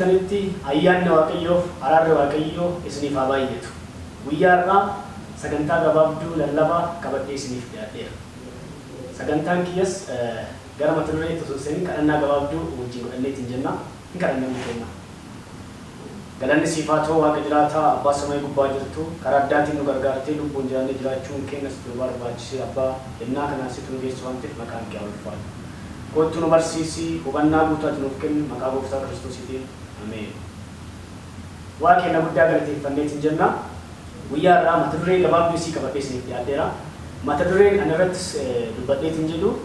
jirtanitti ayyaanni waaqayyoo araarri waaqayyoo isiniif haa baay'atu. Guyyaa irraa sagantaa gabaabduu lallabaa qabadhee isiniif dhiyaadheera. Sagantaan kiyyas gara mata duree osoo isin kadhannaa gabaabduu wajjin godhanneetiin jenna. Hin kadhannee kenna. Galanni siif haa ta'u Waaqa jiraataa abbaa samii gubbaa jirtu karaa addaatiin nu gargaartee lubbuun jiraannee jiraachuun keenya sitti barbaachisee abbaa ennaa kanaan sitti nu geessu waan ta'eef maqaan kee haa ulfaatu. Kottu nu barsiisi hubannaa guutuutti nuuf kenni maqaa gooftaa Kiristoosiitiin ameen. Waaqni guddaa galateeffanneetiin jenna. Guyyaa irraa mata duree gabaabduu isii qabadhee isiniif dhiyaadheera. Mata dureen ana irrattis dubbadheetiin jedhu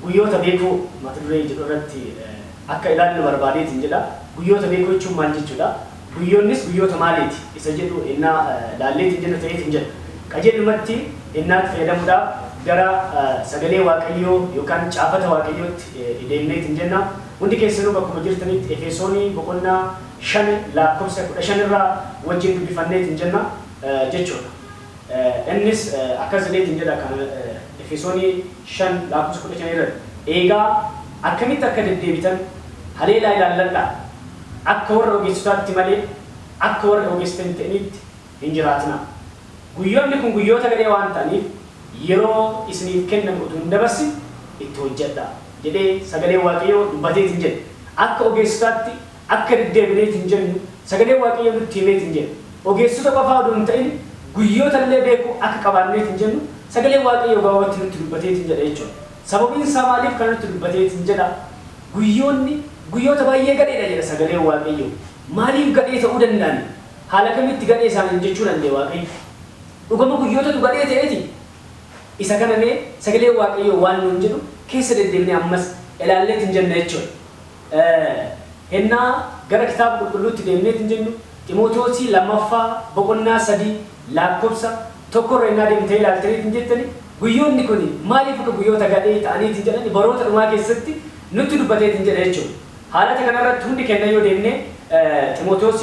guyyoota beekuu mata duree jedhu irratti akka ilaallu barbaadeetiin jedha. Guyyoota beekuu jechuun maal jechuudha? Guyyoonnis guyyoota maaliiti? Isa jedhu innaa laalleetiin jenna ta'eetiin jedha. Qajeelumatti innaatti fayyadamuudhaaf gara sagalee waaqayyoo yookaan caafata waaqayyootti deemneetiin jenna. Hundi keessanuu bakkuma jirtanitti Efesoonii boqonnaa 5 lakkoofsa 15 irraa wajjin dubbifanneetiin jenna jechuudha. Innis akkas jedheetiin jedha kan Efesoonii 5 lakkoofsa 15 irratti eegaa akkamitti akka deddeebitan haleelaa ilaalladhaa akka warra ogeessotaatti malee akka warra ogeessitanii ta'initti hin jiraatina. Guyyoonni kun guyyoota gadhee waan ta'aniif yeroo isiniif kennamu utuu hin dabarsin itti hojjedhaa jedhee sagalee waaqayyoo dubbateetiin jedhe. Akka ogeessotaatti akka deddeebineetiin jennu sagalee waaqayyoo nutti himeetiin jedhe. Ogeessota qofaa odoo hin ta'in guyyoota illee beekuu akka qabaanneetiin jennu sagalee waaqayyoo gabaabatti nutti dubbateetiin jedha jechuudha. Sababiin isaa maaliif kan nutti dubbateetiin jedha? Guyyoonni guyyoota baay'ee gadheedha jedha sagalee waaqayyoo. Maaliif gadhee ta'uu danda'an? Haala kamitti gadhee isaanii jechuu danda'e waaqayyo? Dhugama guyyootatu gadhee ta'eeti. Isa kana mee sagalee waaqayyoo waan nuun jedhu keessa deddeebinee ammas ilaalleetiin jenna jechuudha. Hennaa gara kitaaba qulqulluutti deemneetiin jennu Ximootewos lammaffaa boqonnaa 3 lakkoofsa 1 irra innaa deemtee ilaaltaniitiin jettani guyyoonni kun maaliif akka guyyoota gadhee ta'aniitiin jedhani baroota dhumaa keessatti nutti dubbateetiin jedha jechuudha. Haalata kanarratti hundi kenna yoo deemne Ximootewos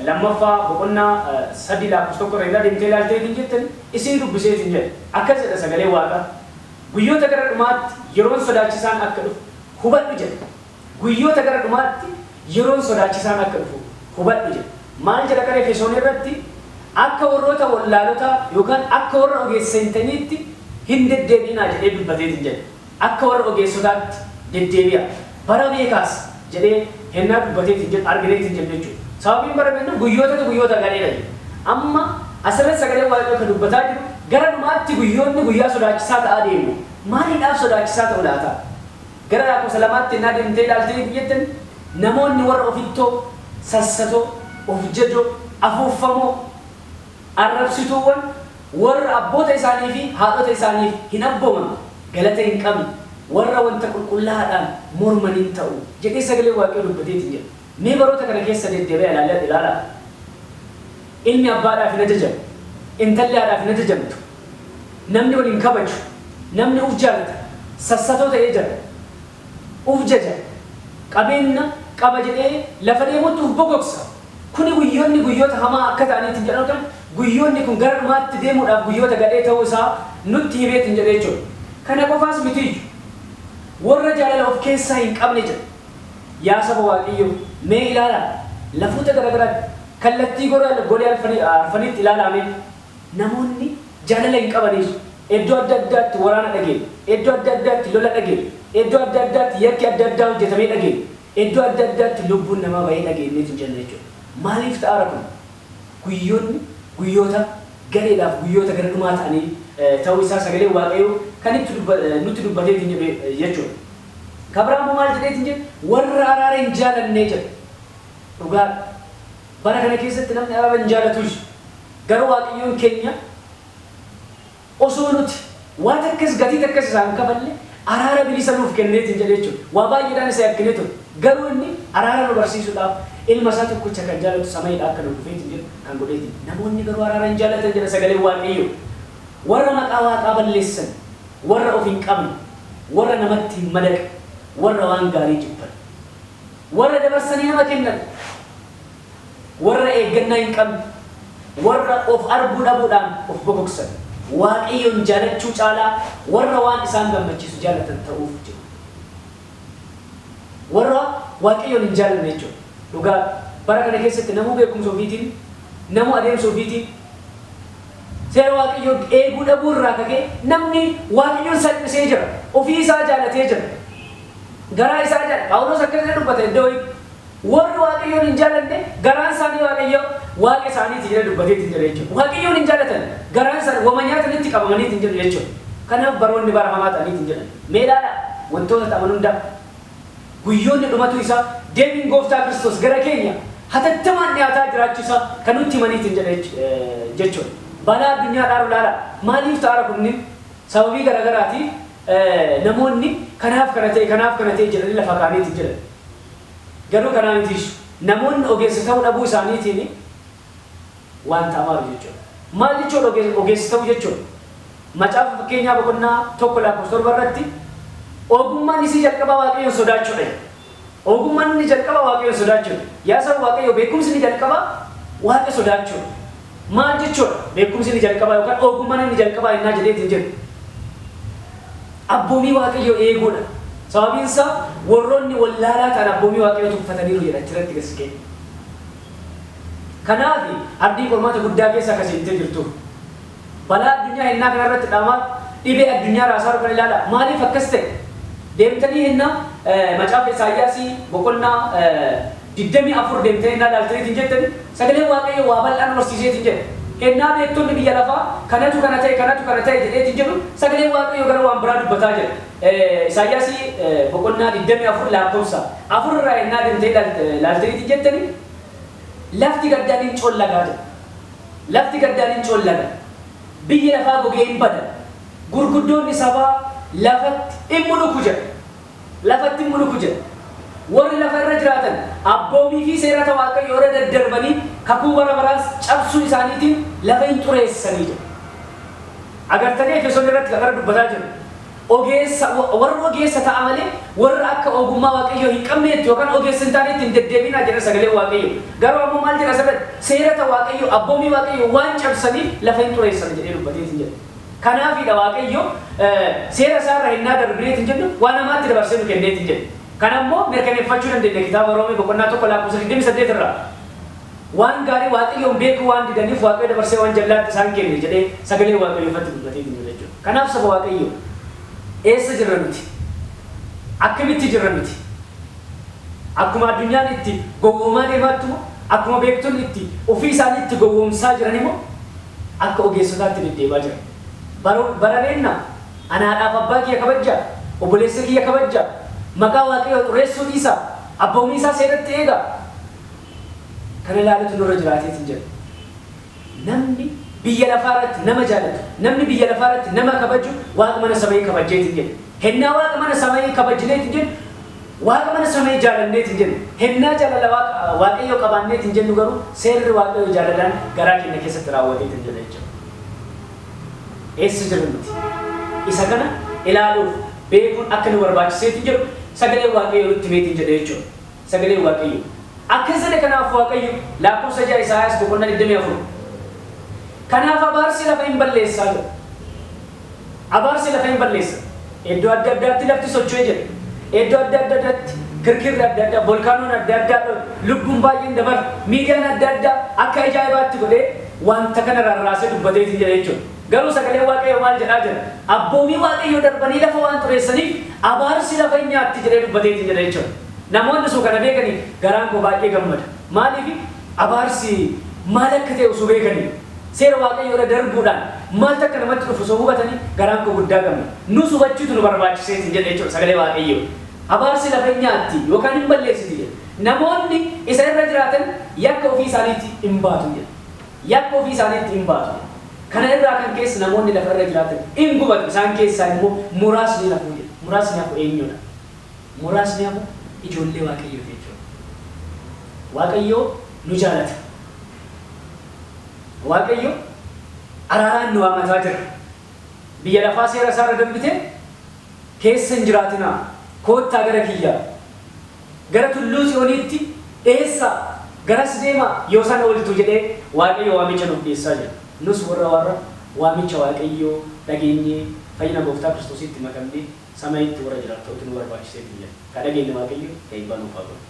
lammaffaa boqonnaa 3 lakkoofsa 1 irra innaa deemtee ilaaltaniitiin jettani isin dubbiseetiin jedha. Akkas jedha sagalee Waaqaa. Guyyoota gara dhumaatti yeroon sodaachisaan akka dhufu hubadhu jedha. Guyyoota gara dhumaatti yeroon sodaachisaan akka dhufu hubadhu jedha. Maal jedha kana Efesoon irratti akka warroota wallaalota yookaan akka warra ogeessantaniitti hin deddeebi'inaa jedhee dubbateetiin jedha. Akka warra ogeessotaatti deddeebi'a. Bara beekaas jedhee hennaa dubbateetiin jedha argineetiin jedha jechuudha. Sababiin bara beeknu guyyoota gadheedha jedha. Amma asirratti sagalee waaqayyoo kan dubbataa jiru gara dhumaatti guyyoonni guyyaa sodaachisaa ta'aa deemu. Maaliidhaaf sodaachisaa ta'uu laata? Gara lakkoofsa lamaatti innaa deemtee ilaaltee jettan namoonni warra ofittoo sassatoo of jajoo afuuffamoo arrabsituuwwan warra abboota isaanii fi haadhota isaaniif hin abbooman galata hin qabne warra wanta qulqullaa'aadhaan mormaniin ta'u jedhee sagalee waaqayyoo dubbateetiin jedha. Mee baroota kana keessa deddeebi'ee ilaalaa. Ilmi abbaadhaaf hin ajajamu, intalli haadhaaf hin ajajamtu, namni waliin kabaju, namni uf jaalata, sassatoo ta'ee jira, uf jaja, qabeenya qaba jedhee lafa deemutti uf bokoksa. Kuni guyyoonni guyyoota hamaa akka ta'aniitiin jedhamu kan guyyoonni kun gara dhumaatti deemuudhaaf guyyoota gadhee ta'uu isaa nutti himeetiin jedhee jechuudha. Kana qofaas miti warra jaalala of keessaa hin qabne jedha. Yaa saba waaqayyoo mee ilaalaa lafoota garaagaraatti kallattii golee arfaniitti ilaalame namoonni jaalala hin qabaniif iddoo adda addaatti waraana dhageenya, iddoo adda addaatti lola dhageenya, iddoo adda addaatti yakki adda addaa hojjetamee dhageenya, iddoo adda addaatti lubbuun namaa bahee dhageenyeetu jenna jechuudha. Maaliif ta'aara kun? Guyyoonni guyyoota gareedhaaf guyyoota gara dhumaa ta'anii ta'uu isaa sagalee waaqayyoo kan itti nutti dubbateetiin jechuudha. Kabiraammoo maal jedheetiin jedhu warra araara hin jaalannee jedha. Dhugaa bara kana keessatti namni araara hin jaalatus garuu waaqayyoon keenya osoo nuti waan akkas gatii akkas isaan kafalle araara bilisa nuuf kenneetiin jedha jechuudha. Waa baay'eedhaan isa yakkine ture garuu inni araara nu barsiisuudhaaf ilma isaa tokkicha kan jaalatu samaayidha akka nu dhufeetiin jedhu kan godheetiin. Namoonni garuu araara hin jaalatan jedha sagalee waaqayyoo. Warra maqaa waaqaa balleessan, warra of hin qabne, warra namatti hin madaqne, warra waan gaarii jibban, warra dabarsanii nama kennan, warra eeggannaa hin qabne, warra of arguu dhabuudhaan of bokoksan, waaqayyoon jaalachuu caalaa warra waan isaan gammachiisu jaalatan ta'uuf jiru. Warra waaqayyoon hin jaalanne jechuudha. dhugaa bara kana keessatti namuu beekumsa ofiitiin namuu adeemsa ofiitiin seera waaqayyoo eeguu dhabuu irraa ka'ee namni waaqayyoon salphisee jira ofii isaa jaalatee jira garaa isaa jaalata Phaawulos akkasii dubbata iddoo warri waaqayyoon hin jaalanne garaan isaanii waaqayyoo waaqa isaaniitiin jedhee dubbateetiin jira jechuudha waaqayyoon hin jaalatan garaan isaanii wama nyaatanitti qabamaniitiin jiru jechuudha kanaaf baroonni barahamaa ta'aniitiin jedhan meedhaadha wantoota ta'an hundaa guyyoonni dhumatu isaa deebiin gooftaa Kiristoos gara keenya hatattamaan dhiyaataa jiraachuusaa kan nutti himaniitiin jedha jechuudha balaa addunyaa dhaaru laala maaliif ta'ara kunniin sababii garaagaraatii namoonni kanaaf kana ta'e jedhanii lafa kaaniitiin jedhan garuu kanaa mitiis namoonni ogeessa ta'uu dhabuu isaaniitiin waan ta'amaaru jechuudha maal jechuudha ogeessa ta'uu jechuudha macaafa fakkeenyaa boqonnaa 1:7 irratti ogummaan isii jalqaba waaqayyoon sodaachuudha ogummaan inni jalqaba waaqayyoon sodaachuudha yaa saba waaqayyo beekumsi inni jalqaba waaqa sodaachuudha maal jechuudha beekumsi inni jalqaba yookaan ogummaan inni jalqaba innaa jedheetiin jedhu abboomii waaqayyo eeguudha sababiin isaa warroonni wallaalaa ta'an abboomii waaqayyo tuffataniiru jedha achirratti gaskee kanaaf ardii qormaata guddaa keessa akkasitti jirtu balaa addunyaa hinnaa kanarratti dhaamaa dhibee addunyaa raasaa kan ilaala maaliif akkas ta'e deemtanii hinnaa macaafa Isaayyaasii boqonnaa 24 deemtanii hinnaa ilaaltaniitiin jettani sagaleen waaqayyo waa bal'aan horsiiseetiin jedhe hinnaa beektonni biyya lafaa kanatu kana ta'e jedheetiin jedhu sagaleen waaqayyo gara waan biraa dubbataa jedha Isaayyaasii boqonnaa 24 lakkoofsa 4 irraa hinnaa deemtanii ilaaltaniitiin jettani lafti gaddaaniin coollagaa jedha lafti gaddaaniin coollaga biyya lafaa gogee hin badan gurguddoonni sabaa lafatti hin muluku jedha warri lafa irra jiraatan abboomii fi seerata waaqayyoo irra daddarbanii kakuu bara baraas cabsuu isaaniitiin lafa hin xureessanii jedha agartanii Efesoon irratti gara dubbataa jiru warra ogeessa ta'a malee warra akka ogummaa waaqayyoo hin qabneetti yookaan ogeessa hin taanetti hin deddeebinaa jedha sagalee waaqayyoo garuu ammoo maal jedha asirratti seerata waaqayyoo abboomii waaqayyoo waan cabsaniif lafa hin xureessan jedhee dubbateetiin jedha kanaafidha waaqayyoo seera isaarra hinnaa darbineetiin jedhu waan namaatti dabarsee nu kenneetiin jedhu kan ammoo mirkaneeffachuu dandeenya kitaaba Roomee boqonnaa 1:28 irraa waan gaarii waaqayyoon beekuu waan didaniif waaqayyo dabarsee waan jallaatti isaan kenne jedhee sagalee waaqayyoo irratti dubbateetiin jedhu jechuudha kanaaf saba waaqayyoo eessa jirra nuti akkamitti jirra nuti akkuma addunyaan itti gowwoomaa deemaattu akkuma beektonni itti ofii isaanii itti gowwoomsaa jiran immoo akka ogeessotaatti deddeebaa jira barareenna anaadhaaf abbaa kiyya kabajja obboleessa kiyya kabajja maqaa waaqayyoo xureessuu dhiisa abboomii isaa seeratti eega kana ilaalutu nurra jiraateetiin jedha namni biyya lafaarratti nama jaalatu namni biyya lafaarratti nama kabaju waaqa mana samii kabajjeetiin jedha hennaa waaqa mana samii kabajjineetiin jedhu waaqa mana samii jaalanneetiin jedhu hennaa jaalala waaqayyoo qabaanneetiin jennu garuu seerri waaqayyoo jaalalaan garaa keenya keessatti raawwateetiin jedha jechuudha eessa jirra nuti isa kana ilaaluuf beekuun akka nu barbaachiseetiin jedhu sagalee waaqayyoo nutti himeetiin jedha jechuudha sagalee waaqayyoo akkasuma kanaaf waaqayyo lakkoofsa 6 Isaayyaas boqonnaa 24 kanaaf abaarsi lafa hin balleessaa jedha abaarsi lafa hin balleessa iddoo adda addaatti lafti socho'ee jedha iddoo adda addaatti kirkirri adda addaa volkaanoon adda addaa lubbuun baay'een dabar miidiyaan adda addaa akka ajaa'ibaatti godhee wanta kana rarraasee dubbateetiin jedha jechuudha garuu sagalee waaqayyoo maal jedhaa jira abboomii waaqayyoo darbanii lafa waan xureessaniif abaarsi lafa hin nyaatti jedhee dubbateetiin jedha jechuudha namoonni sun kana beekanii garaan koo baay'ee gammada maaliif abaarsi maal akka ta'e osoo beekanii seera waaqayyoo irra darbuudhaan maal akka namatti dhufu osoo hubatanii garaan koo guddaa gammada nus hubachuutu nu barbaachiseetiin jedha jechuudha sagalee waaqayyoo abaarsi lafa hin nyaatti yookaan hin balleessiti jedha namoonni isa irra jiraatan yakka ofii isaaniitti hin baatu jedha yakka ofii isaaniitti hin baatu kana irraa kan keessa namoonni lafa irra jiraatan hin gubatu isaan keessaa immoo muraasni hafu jedha muraasni hafu eenyudha muraasni hafu ijoollee waaqayyoo jechuudha waaqayyoo nu jaalata waaqayyo araaraan nu waamataa jira biyya lafaa seera isaarra dambitee keessa hin jiraatinaa koottaa gara kiyyaa gara tulluu Tsiyooniitti eessa garas deema yoo sana walitu jedhee waaqayyo waamicha nuuf dhiyeessaa jira nus warra waamicha waaqayyoo dhageenyee fayyina gooftaa Kiristoositti makamnee samaayitti warra jiraattoota nu barbaachisee biyya kadhageenya waaqayyo eebba nuuf haa godhu